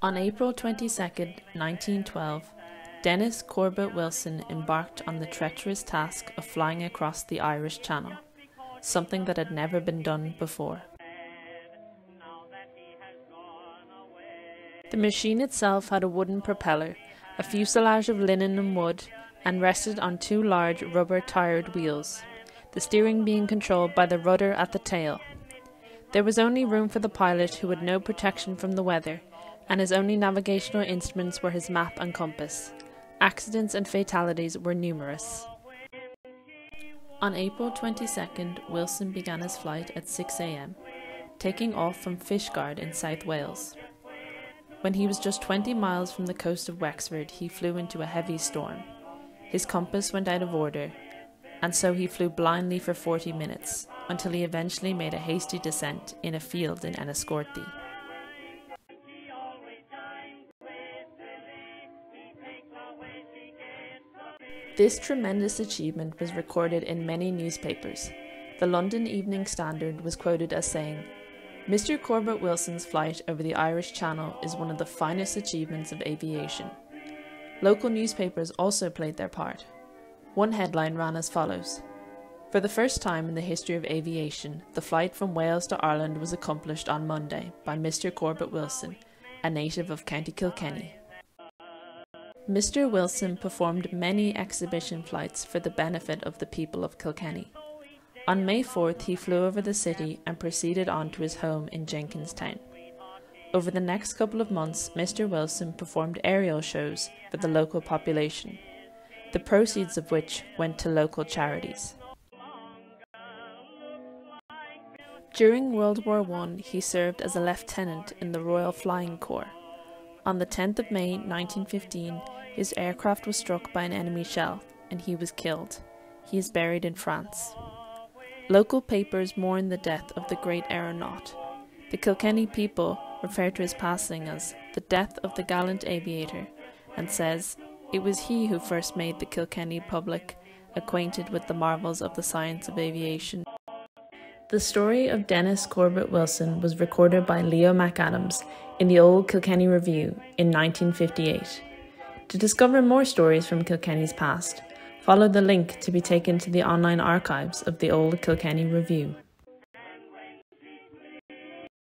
On April 22nd, 1912, Dennis Corbett Wilson embarked on the treacherous task of flying across the Irish Channel, something that had never been done before. The machine itself had a wooden propeller, a fuselage of linen and wood, and rested on two large rubber-tired wheels, the steering being controlled by the rudder at the tail. There was only room for the pilot, who had no protection from the weather, and his only navigational instruments were his map and compass. Accidents and fatalities were numerous. On April 22nd, Wilson began his flight at 6 a.m, taking off from Fishguard in South Wales. When he was just 20 miles from the coast of Wexford, he flew into a heavy storm. His compass went out of order, and so he flew blindly for 40 minutes, until he eventually made a hasty descent in a field in Enniscorthy. This tremendous achievement was recorded in many newspapers. The London Evening Standard was quoted as saying, "Mr. Corbett Wilson's flight over the Irish Channel is one of the finest achievements of aviation." Local newspapers also played their part. One headline ran as follows: "For the first time in the history of aviation, the flight from Wales to Ireland was accomplished on Monday by Mr. Corbett Wilson, a native of County Kilkenny." Mr. Wilson performed many exhibition flights for the benefit of the people of Kilkenny. On May 4th, he flew over the city and proceeded on to his home in Jenkinstown. Over the next couple of months, Mr. Wilson performed aerial shows for the local population, the proceeds of which went to local charities. During World War I, he served as a lieutenant in the Royal Flying Corps. On the 10th of May 1915, his aircraft was struck by an enemy shell, and he was killed. He is buried in France. Local papers mourn the death of the great aeronaut. The Kilkenny people refer to his passing as the death of the gallant aviator, and says it was he who first made the Kilkenny public acquainted with the marvels of the science of aviation. The story of Dennis Corbett Wilson was recorded by Leo McAdams in the Old Kilkenny Review in 1958. To discover more stories from Kilkenny's past, follow the link to be taken to the online archives of the Old Kilkenny Review.